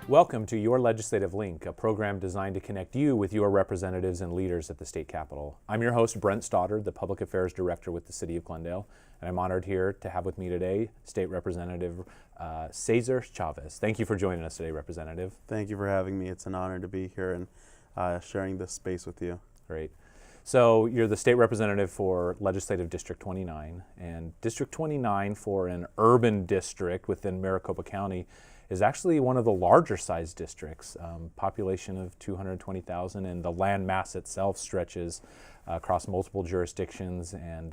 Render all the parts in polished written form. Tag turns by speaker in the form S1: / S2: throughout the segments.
S1: Welcome to Your Legislative Link, a program designed to connect you with your representatives and leaders at the state capitol. I'm your host, Brent Stoddard, the Public Affairs Director with the City of Glendale, and I'm honored here to have with me today State Representative Cesar Chavez. Thank you for joining us today, Representative.
S2: Thank you for having me. It's an honor to be here and sharing this space with you.
S1: Great. So you're the state representative for Legislative District 29, and District 29 for an urban district within Maricopa County is actually one of the larger sized districts, population of 220,000, and the land mass itself stretches across multiple jurisdictions. And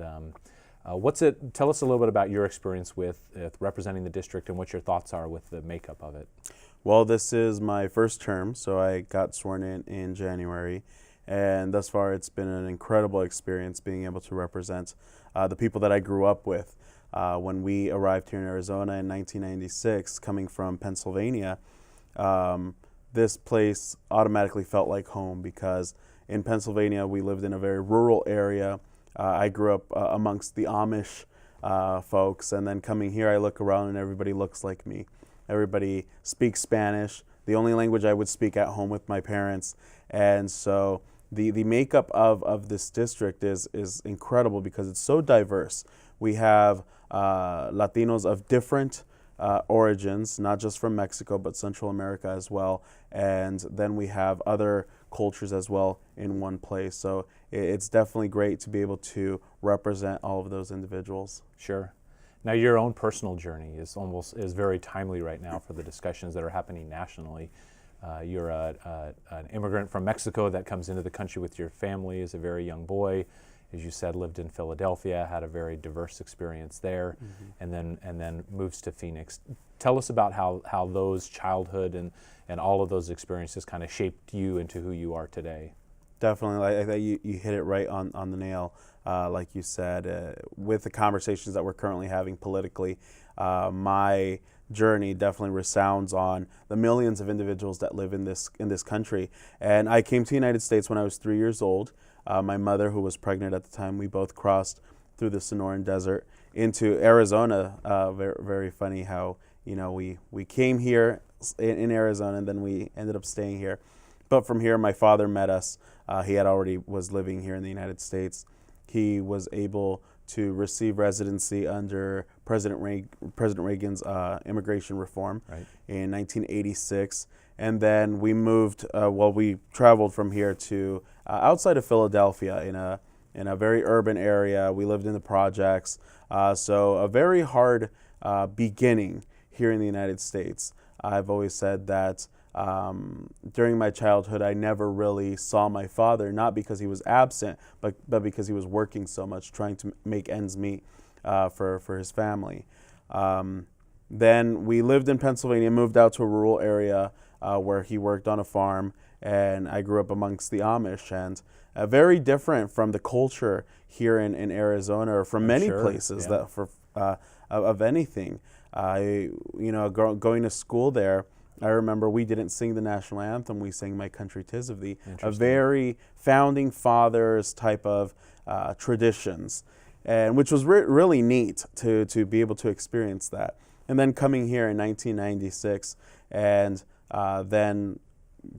S1: tell us a little bit about your experience with representing the district and what your thoughts are with the makeup of it.
S2: Well, this is my first term, so I got sworn in January, and thus far it's been an incredible experience being able to represent the people that I grew up with. When we arrived here in Arizona in 1996, coming from Pennsylvania, this place automatically felt like home because in Pennsylvania we lived in a very rural area. I grew up amongst the Amish folks, and then coming here I look around and everybody looks like me. Everybody speaks Spanish, the only language I would speak at home with my parents, and so the makeup of this district is incredible because it's so diverse. We have Latinos of different origins, not just from Mexico, but Central America as well. And then we have other cultures as well in one place. So it's definitely great to be able to represent all of those individuals.
S1: Sure. Now, your own personal journey is very timely right now for the discussions that are happening nationally. You're an immigrant from Mexico that comes into the country with your family as a very young boy. As you said, lived in Philadelphia, had a very diverse experience there, and then moves to Phoenix. Tell us about how those childhood and all of those experiences kind of shaped you into who you are today.
S2: Definitely, I think you hit it right on the nail, like you said. With the conversations that we're currently having politically, my journey definitely resounds on the millions of individuals that live in this country. And I came to the United States when I was 3 years old. My mother, who was pregnant at the time, we both crossed through the Sonoran Desert into Arizona. Very, very funny how we came here in Arizona and then we ended up staying here. But from here, my father met us. He was living here in the United States. He was able to receive residency under President Reagan's immigration reform in 1986. And then we moved, we traveled from here to outside of Philadelphia in a very urban area. We lived in the projects. So a very hard beginning here in the United States. I've always said that during my childhood, I never really saw my father, not because he was absent, but because he was working so much, trying to make ends meet for his family. Then we lived in Pennsylvania, moved out to a rural area where he worked on a farm, and I grew up amongst the Amish, and very different from the culture here in Arizona or from many places of anything. Going to school there, I remember we didn't sing the national anthem. We sang "My Country 'Tis of Thee," a very founding fathers type of traditions, and which was really neat to be able to experience that. And then coming here in 1996, and then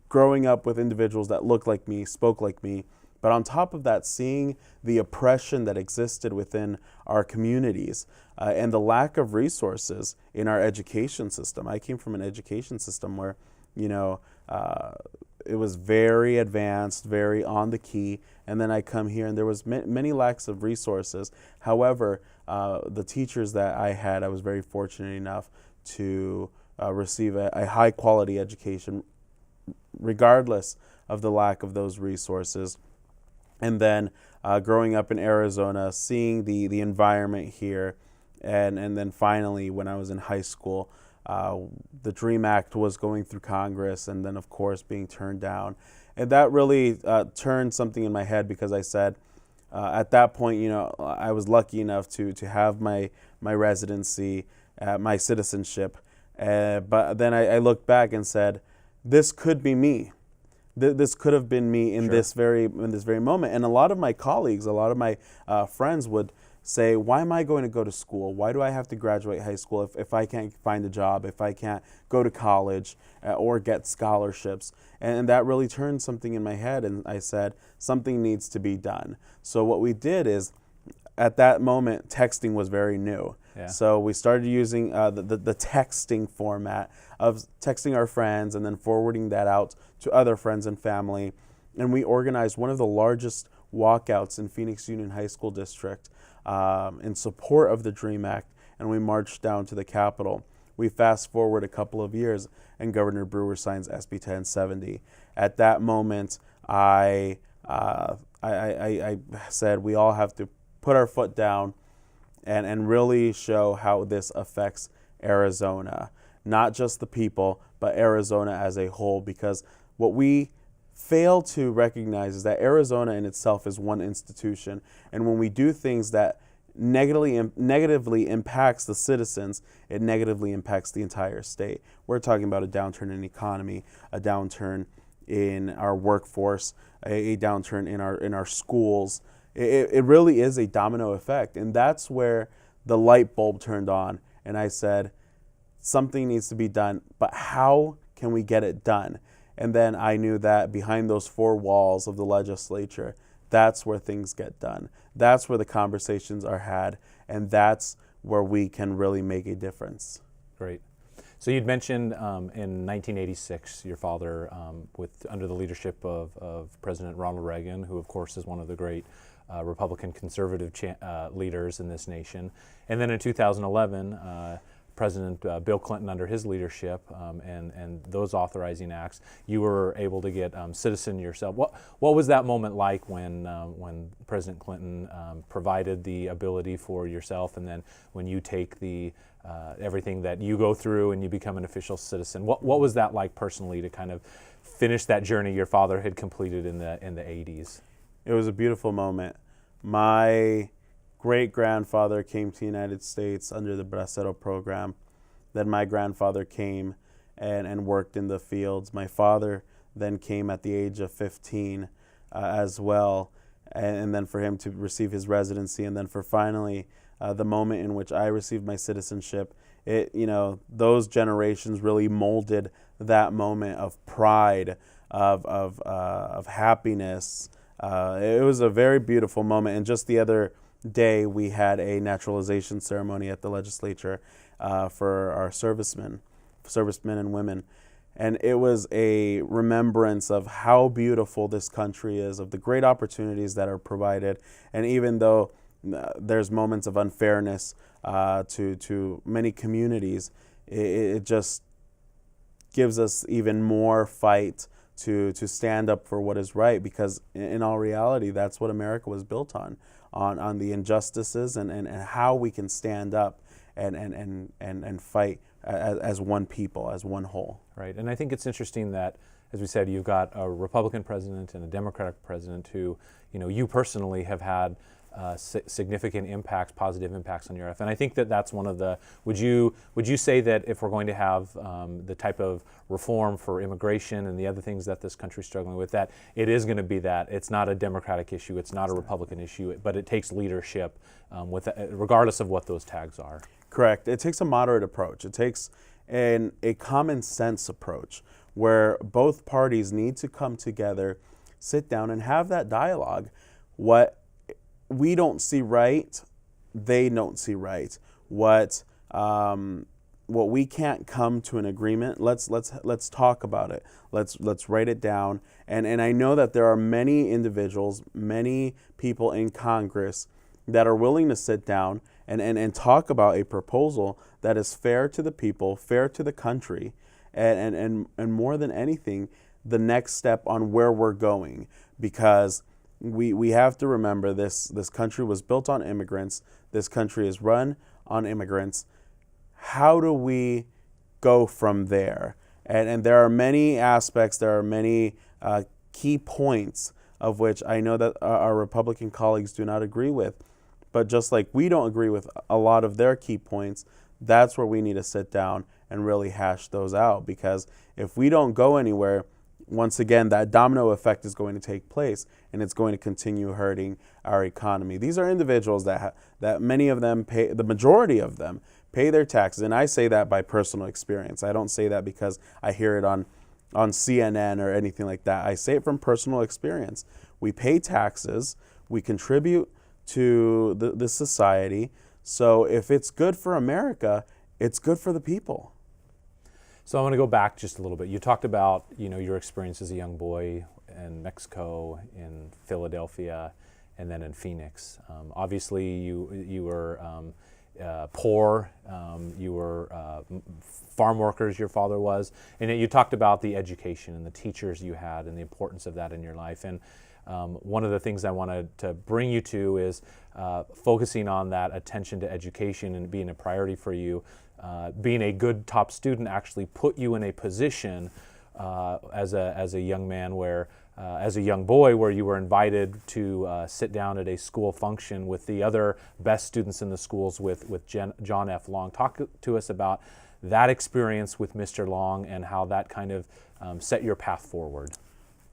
S2: growing up with individuals that looked like me, spoke like me, but on top of that, seeing the oppression that existed within our communities and the lack of resources in our education system. I came from an education system where, it was very advanced, very on the key, and then I come here and there was many lacks of resources. However, the teachers that I had, I was very fortunate enough to receive a high quality education regardless of the lack of those resources. And then growing up in Arizona, seeing the environment here, and then finally when I was in high school, the DREAM Act was going through Congress and then of course being turned down. And that really turned something in my head because I said, at that point, I was lucky enough to have my residency, my citizenship. But then I looked back and said, this could be me. This could have been me in this very moment. And a lot of my colleagues, a lot of my friends would say, why am I going to go to school? Why do I have to graduate high school if I can't find a job, if I can't go to college or get scholarships? And that really turned something in my head, and I said, something needs to be done. So what we did is, at that moment, texting was very new.
S1: Yeah.
S2: So we started using the texting format of texting our friends and then forwarding that out to other friends and family. And we organized one of the largest walkouts in Phoenix Union High School District in support of the DREAM Act, and we marched down to the Capitol. We fast forward a couple of years, and Governor Brewer signs SB 1070. At that moment, I said we all have to put our foot down and really show how this affects Arizona. Not just the people, but Arizona as a whole, because what we fail to recognize is that Arizona in itself is one institution, and when we do things that negatively impacts the citizens, it negatively impacts the entire state. We're talking about a downturn in the economy, a downturn in our workforce, a downturn in our schools. It really is a domino effect, and that's where the light bulb turned on, and I said, something needs to be done, but how can we get it done? And then I knew that behind those four walls of the legislature, that's where things get done. That's where the conversations are had, and that's where we can really make a difference.
S1: Great. So you'd mentioned in 1986, your father, under the leadership of President Ronald Reagan, who of course is one of the great Republican conservative leaders in this nation, and then in 2011, President Bill Clinton, under his leadership and those authorizing acts, you were able to get citizen yourself. What was that moment like when President Clinton provided the ability for yourself, and then when you take the everything that you go through and you become an official citizen? What was that like personally to kind of finish that journey your father had completed in the 80s?
S2: It was a beautiful moment. My great-grandfather came to the United States under the Bracero program. Then my grandfather came and worked in the fields. My father then came at the age of 15 as well, and then for him to receive his residency, and then for finally the moment in which I received my citizenship. Those generations really molded that moment of pride, of happiness. It was a very beautiful moment, and just the other day we had a naturalization ceremony at the legislature for our servicemen and women, and it was a remembrance of how beautiful this country is, of the great opportunities that are provided, and even though there's moments of unfairness to many communities, it just gives us even more fight to stand up for what is right, because in all reality, that's what America was built on the injustices and how we can stand up and fight as one people, as one whole.
S1: Right, and I think it's interesting that, as we said, you've got a Republican president and a Democratic president who, you personally have had significant impacts, positive impacts on your life. And I think that that's one of the, would you say that if we're going to have the type of reform for immigration and the other things that this country's struggling with, that it is going to be that it's not a Democratic issue, it's not a Republican issue, but it takes leadership regardless of what those tags are?
S2: Correct. It takes a moderate approach. It takes a common sense approach where both parties need to come together, sit down, and have that dialogue. What we don't see right, they don't see right. What we can't come to an agreement, let's talk about it. Let's write it down. And I know that there are many individuals, many people in Congress that are willing to sit down and talk about a proposal that is fair to the people, fair to the country, and more than anything, the next step on where we're going, because we have to remember this country was built on immigrants. This country is run on immigrants. How do we go from there? And there are many aspects, there are many key points of which I know that our Republican colleagues do not agree with. But just like we don't agree with a lot of their key points, that's where we need to sit down and really hash those out. Because if we don't go anywhere, once again, that domino effect is going to take place, and it's going to continue hurting our economy. These are individuals that many of them pay, the majority of them pay their taxes, and I say that by personal experience. I don't say that because I hear it on CNN or anything like that. I say it from personal experience. We pay taxes, we contribute to the society, so if it's good for America, it's good for the people.
S1: So I want to go back just a little bit. You talked about, your experience as a young boy in Mexico, in Philadelphia, and then in Phoenix. Obviously, you were poor. You were farm workers, your father was. And you talked about the education and the teachers you had and the importance of that in your life. And one of the things I wanted to bring you to is focusing on that attention to education and being a priority for you. Being a good top student actually put you in a position as a young man where, as a young boy, where you were invited to sit down at a school function with the other best students in the schools with John F. Long. Talk to us about that experience with Mr. Long and how that kind of set your path forward.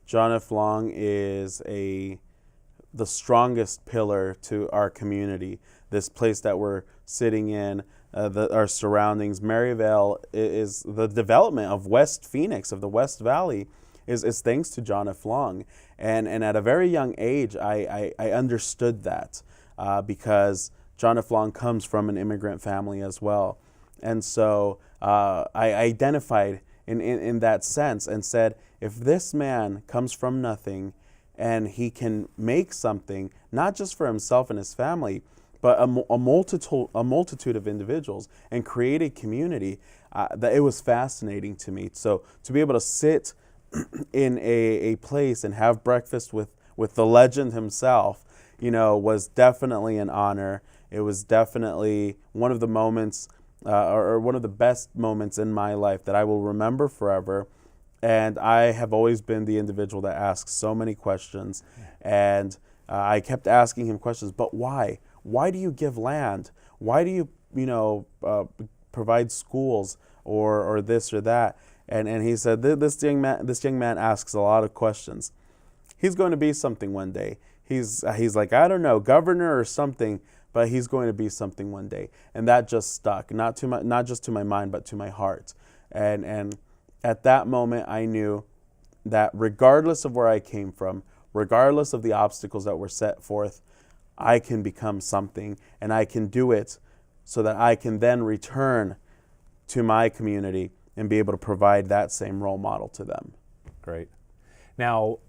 S2: John F. Long is the strongest pillar to our community. This place that we're sitting in, our surroundings. Maryvale is the development of West Phoenix, of the West Valley, is thanks to John F. Long. And at a very young age, I understood that because John F. Long comes from an immigrant family as well. And so I identified in that sense and said, if this man comes from nothing and he can make something, not just for himself and his family, but a multitude of individuals, and create a community, that it was fascinating to me. So to be able to sit in a place and have breakfast with the legend himself, was definitely an honor. It was definitely one of the moments, or one of the best moments in my life that I will remember forever. And I have always been the individual that asks so many questions. And I kept asking him questions, but why? Why do you give land? Why do you, provide schools or this or that? And he said, this young man asks a lot of questions. He's going to be something one day. He's like, I don't know, governor or something, but he's going to be something one day. And that just stuck, not just to my mind, but to my heart. And at that moment, I knew that regardless of where I came from, regardless of the obstacles that were set forth, I can become something, and I can do it so that I can then return to my community and be able to provide that same role model to them.
S1: Great. Now,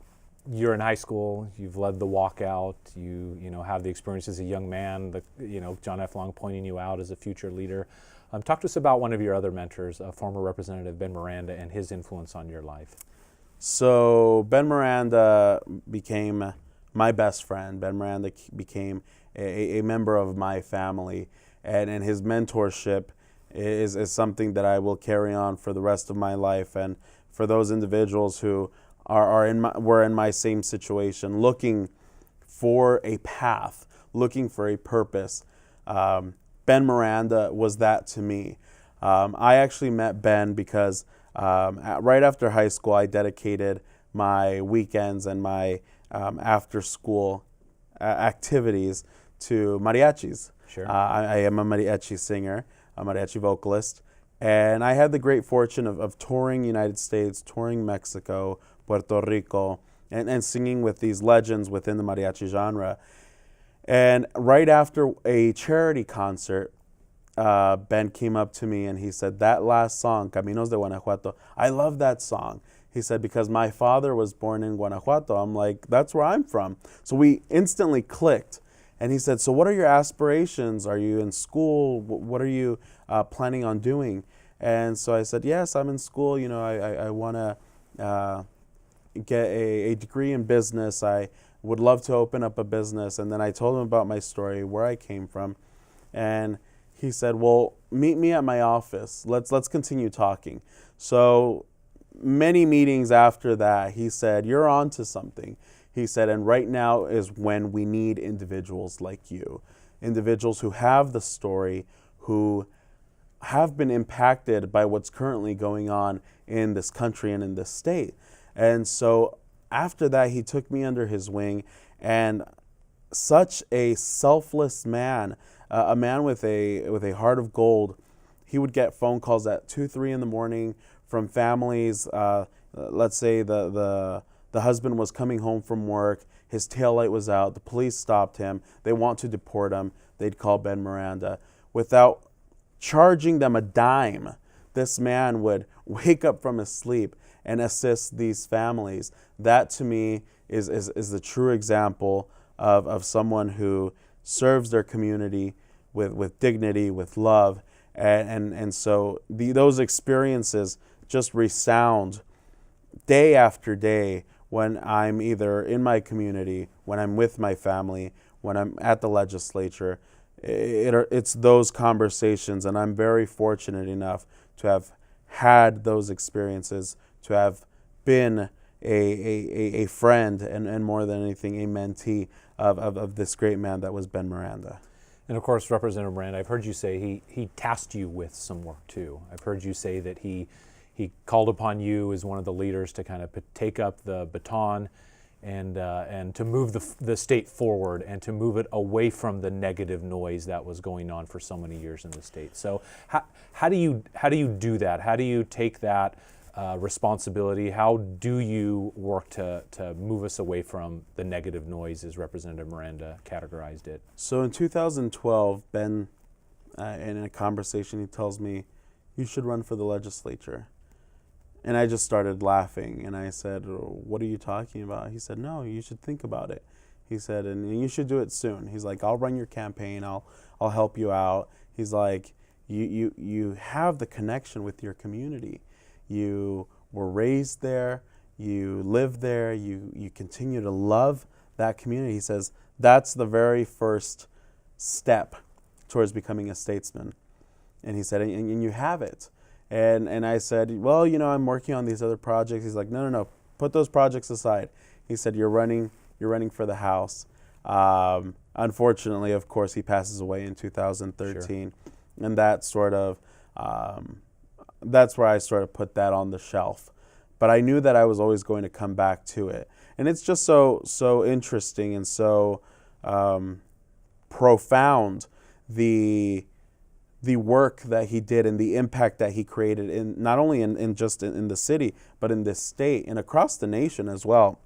S1: you're in high school, you've led the walkout, you have the experience as a young man, John F. Long pointing you out as a future leader. Talk to us about one of your other mentors, former Representative Ben Miranda, and his influence on your life.
S2: So Ben Miranda became my best friend. Ben Miranda became a member of my family, and his mentorship is something that I will carry on for the rest of my life. And for those individuals who were in my same situation, looking for a path, looking for a purpose, Ben Miranda was that to me. I actually met Ben because right after high school, I dedicated my weekends and my after-school activities to mariachis.
S1: Sure.
S2: I am a mariachi singer, a mariachi vocalist, and I had the great fortune of touring United States, touring Mexico, Puerto Rico, and singing with these legends within the mariachi genre. And right after a charity concert, Ben came up to me and he said, that last song, Caminos de Guanajuato, I love that song. He said, because my father was born in Guanajuato. I'm like, that's where I'm from. So we instantly clicked. And he said, so what are your aspirations? Are you in school? What are you planning on doing? And so I said, yes, I'm in school. I want to get a degree in business. I would love to open up a business. And then I told him about my story, where I came from. And he said, well, meet me at my office. Let's continue talking. So many meetings after that, he said, you're on to something. He said, and right now is when we need individuals like you, individuals who have the story, who have been impacted by what's currently going on in this country and in this state. And so after that, he took me under his wing, and such a selfless man, a man with a heart of gold. He would get phone calls at 2, 3 in the morning from families. Let's say the husband was coming home from work, his taillight was out, the police stopped him, they want to deport him. They'd call Ben Miranda. Without charging them a dime, this man would wake up from his sleep and assist these families. That to me is the true example of someone who serves their community with dignity, with love. And so those experiences just resound day after day when I'm either in my community, when I'm with my family, when I'm at the legislature. It's those conversations, and I'm very fortunate enough to have had those experiences, to have been a friend and more than anything, a mentee of this great man that was Ben Miranda.
S1: And of course, Representative Brent, I've heard you say he tasked you with some work too. I've heard you say that he called upon you as one of the leaders to kind of take up the baton and to move the state forward and to move it away from the negative noise that was going on for so many years in the state. So how do you do that? How do you take that responsibility? How do you work to move us away from the negative noise, as Representative Miranda categorized it?
S2: So in 2012, Ben, in a conversation, he tells me, "You should run for the legislature." And I just started laughing, and I said, "What are you talking about?" He said, "No, you should think about it." He said, "And you should do it soon." He's like, "I'll run your campaign. I'll help you out." He's like, you have the connection with your community. You were raised there. You live there. You continue to love that community." He says, "That's the very first step towards becoming a statesman." And he said, and you have it. And I said, "Well, I'm working on these other projects." He's like, no, put those projects aside. He said, you're running for the House. Unfortunately, of course, he passes away in 2013. Sure. And that sort of, that's where I sort of put that on the shelf. But I knew that I was always going to come back to it. And it's just so interesting and so profound, the work that he did and the impact that he created in not only in just in the city, but in this state and across the nation as well.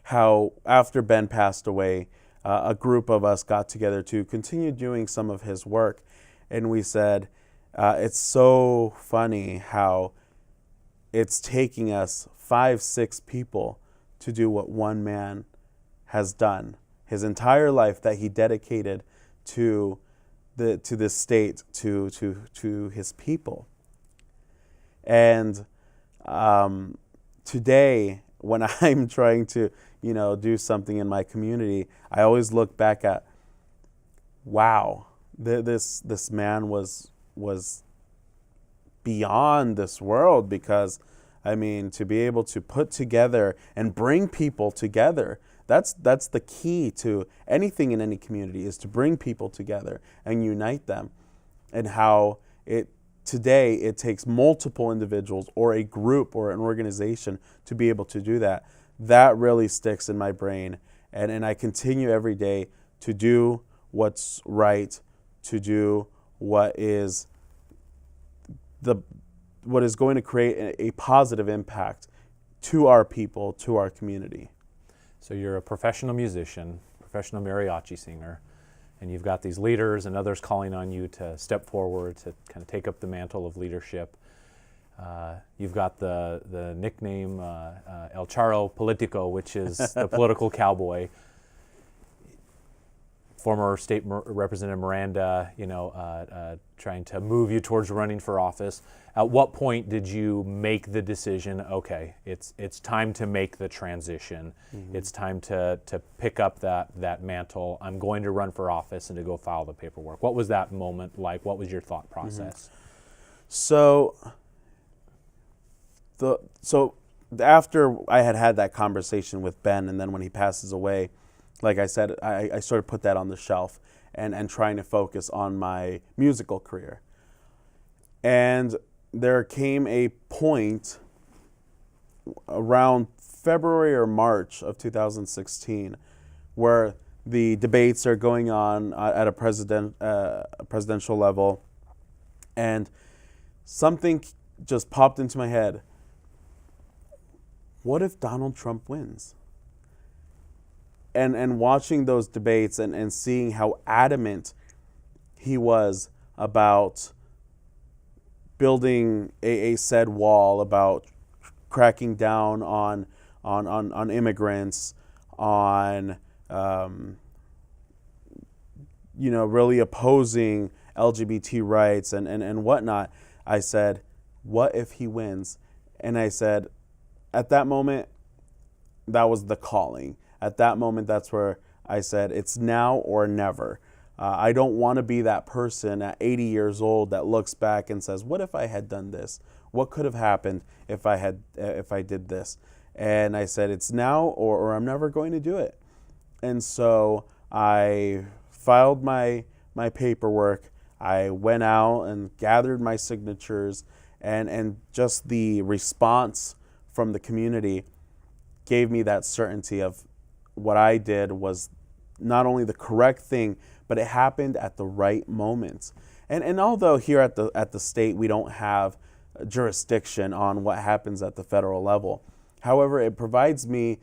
S2: How after Ben passed away, a group of us got together to continue doing some of his work. And we said, it's so funny how it's taking us 5, 6 people to do what one man has done his entire life, that he dedicated to this state, to his people. And today, when I'm trying to do something in my community, I always look back at, wow, this man was beyond this world. Because to be able to put together and bring people together, that's the key to anything in any community, is to bring people together and unite them. And how today it takes multiple individuals or a group or an organization to be able to do that. That really sticks in my brain. And I continue every day to do what's right, to do what is going to create a positive impact to our people, to our community.
S1: So you're a professional musician, professional mariachi singer, and you've got these leaders and others calling on you to step forward, to kind of take up the mantle of leadership. You've got the nickname El Charro Politico, which is the political cowboy. Former State Representative Miranda, trying to move you towards running for office. At what point did you make the decision, okay, it's time to make the transition. Mm-hmm. It's time to pick up that mantle. I'm going to run for office and to go file the paperwork. What was that moment like? What was your thought process?
S2: Mm-hmm. So after I had that conversation with Ben, and then when he passes away, like I said, I sort of put that on the shelf and trying to focus on my musical career. And there came a point around February or March of 2016, where the debates are going on at a presidential level, and something just popped into my head. What if Donald Trump wins? And watching those debates and seeing how adamant he was about building a said wall, about cracking down on immigrants, on really opposing LGBT rights and whatnot. I said, what if he wins? And I said, at that moment, that was the calling. At that moment, that's where I said, it's now or never. I don't want to be that person at 80 years old that looks back and says, what if I had done this? What could have happened if I did this? And I said, it's now or I'm never going to do it. And so I filed my paperwork. I went out and gathered my signatures, and just the response from the community gave me that certainty of what I did was not only the correct thing, but it happened at the right moment. And although here at the state we don't have jurisdiction on what happens at the federal level, however, it provides me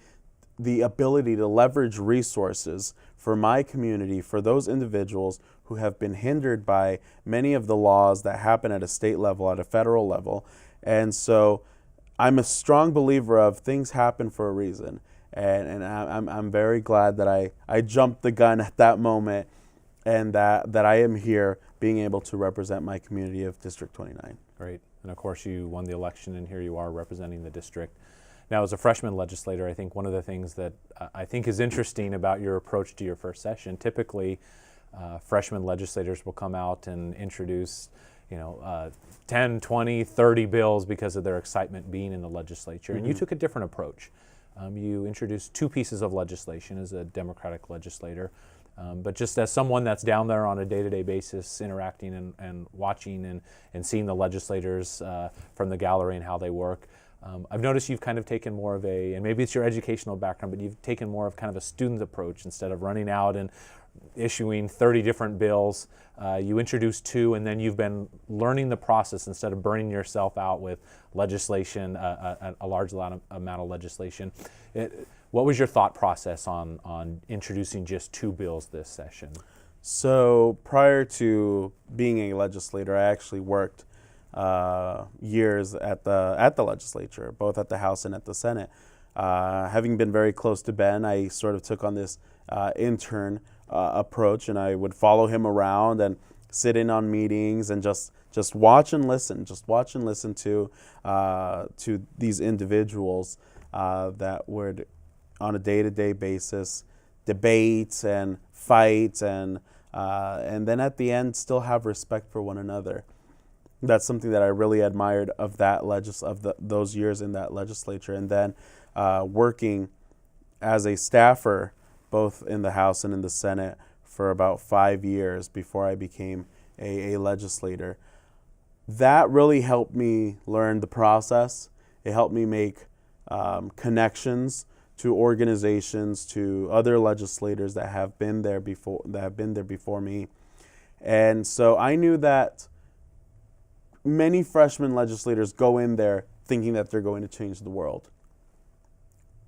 S2: the ability to leverage resources for my community, for those individuals who have been hindered by many of the laws that happen at a state level, at a federal level. And so I'm a strong believer of things happen for a reason. And I'm very glad that I jumped the gun at that moment, and that I am here being able to represent my community of District 29.
S1: Great. And of course you won the election, and here you are representing the district. Now, as a freshman legislator, I think one of the things that I think is interesting about your approach to your first session, typically freshman legislators will come out and introduce 10, 20, 30 bills because of their excitement being in the legislature. And you took a different approach. You introduced 2 pieces of legislation as a Democratic legislator. But just as someone that's down there on a day-to-day basis, interacting and watching and seeing the legislators from the gallery and how they work, I've noticed you've kind of taken more of and maybe it's your educational background, but you've taken more of kind of a student approach. Instead of running out and issuing 30 different bills, you introduced 2, and then you've been learning the process instead of burning yourself out with legislation, a large amount of legislation. What was your thought process on introducing just 2 bills this session?
S2: So prior to being a legislator, I actually worked years at the legislature, both at the House and at the Senate. Having been very close to Ben, I sort of took on this intern approach, and I would follow him around and sit in on meetings and just watch and listen, to these individuals that would, on a day-to-day basis, debate and fight and then at the end still have respect for one another. That's something that I really admired of those years in that legislature. And then working as a staffer, both in the House and in the Senate, for about 5 years before I became a legislator. That really helped me learn the process. It helped me make connections to organizations, to other legislators that have been there before me. And so I knew that many freshman legislators go in there thinking that they're going to change the world.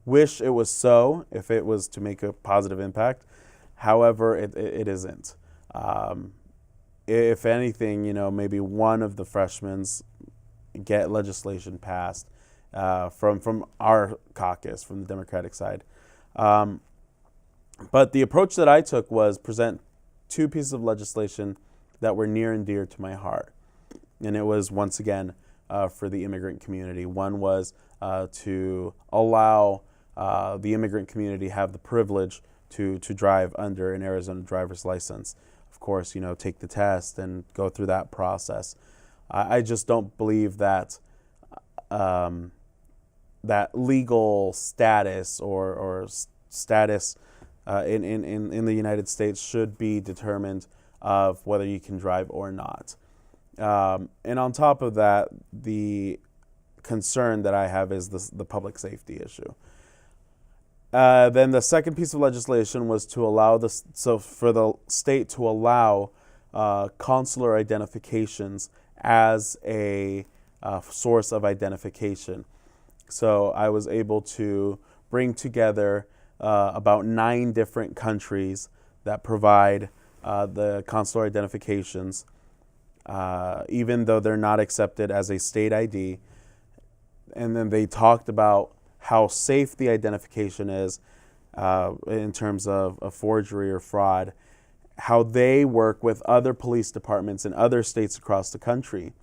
S2: Wish it was so, if it was to make a positive impact. However, it isn't. If anything, maybe one of the freshmen get legislation passed from our caucus, from the Democratic side. But the approach that I took was present 2 pieces of legislation that were near and dear to my heart. And it was, once again, for the immigrant community. One was to allow the immigrant community have the privilege to drive under an Arizona driver's license. Of course, take the test and go through that process. I just don't believe that that legal status or status in the United States should be determined of whether you can drive or not. And on top of that, the concern that I have is the public safety issue. Then the second piece of legislation was to allow for the state to allow consular identifications as a source of identification. So I was able to bring together about 9 different countries that provide the consular identifications, even though they're not accepted as a state ID. And then they talked about how safe the identification is in terms of a forgery or fraud, how they work with other police departments in other states across the country,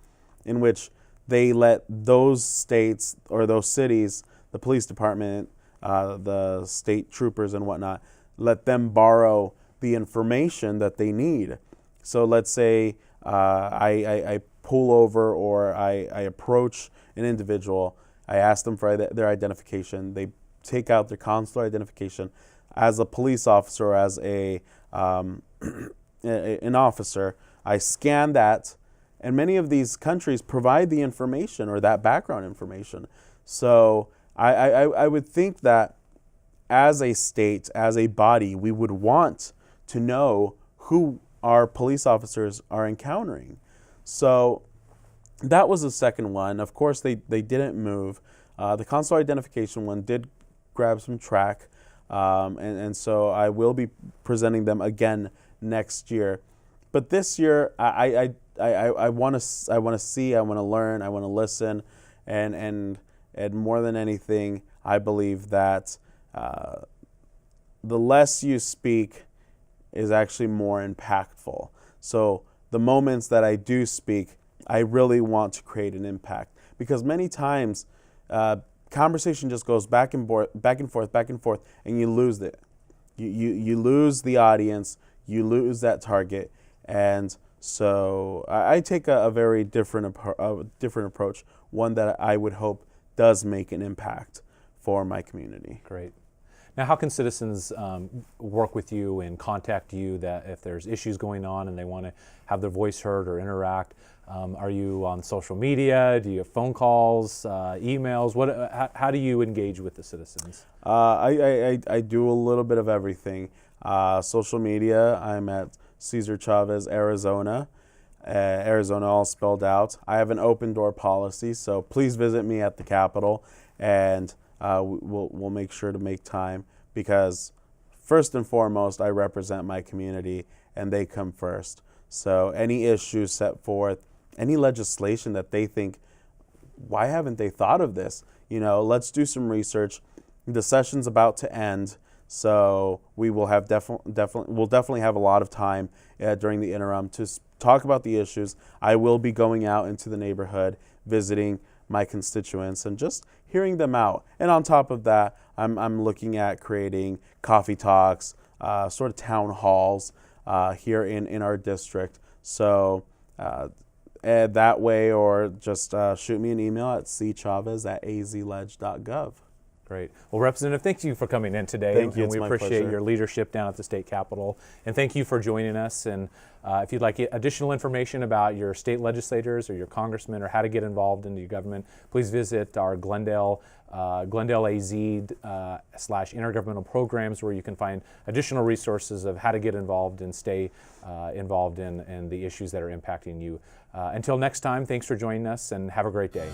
S2: in which they let those states or those cities, the police department, the state troopers and whatnot, let them borrow the information that they need. So let's say I pull over or I approach an individual, I ask them for their identification, they take out their consular identification. As a police officer or as an officer, I scan that, and many of these countries provide the information or that background information. So I would think that as a state, as a body, we would want to know who our police officers are encountering. So that was the second one. Of course, they didn't move. The consular identification one did grab some track, and so I will be presenting them again next year. But this year, I want to see, I want to learn, I want to listen, and more than anything, I believe that the less you speak is actually more impactful. So the moments that I do speak, I really want to create an impact, because many times conversation just goes back and forth, and you lose it. You lose the audience, you lose that target, and so I take a very different approach, one that I would hope does make an impact for my community.
S1: Great. Now, how can citizens work with you and contact you that if there's issues going on and they want to have their voice heard or interact? Are you on social media? Do you have phone calls, emails? How do you engage with the citizens?
S2: I do a little bit of everything. Social media, I'm at Cesar Chavez, Arizona. Arizona all spelled out. I have an open door policy, so please visit me at the Capitol, and we'll make sure to make time, because first and foremost, I represent my community and they come first. So any issues set forth, any legislation that they think, why haven't they thought of this? Let's do some research. The session's about to end, so we will have definitely have a lot of time during the interim to talk about the issues. I will be going out into the neighborhood, visiting my constituents and just hearing them out. And on top of that, I'm looking at creating coffee talks, sort of town halls here in our district. So that way, or just shoot me an email at cchavez@azleg.gov.
S1: Great. Well, Representative, thank you for coming in today.
S2: Thank you.
S1: And we appreciate
S2: pleasure.
S1: your leadership down at the state capitol. And thank you for joining us. And if you'd like additional information about your state legislators or your congressmen or how to get involved in your government, please visit our Glendale AZ /intergovernmental programs, where you can find additional resources of how to get involved and stay involved in the issues that are impacting you. Until next time, thanks for joining us and have a great day.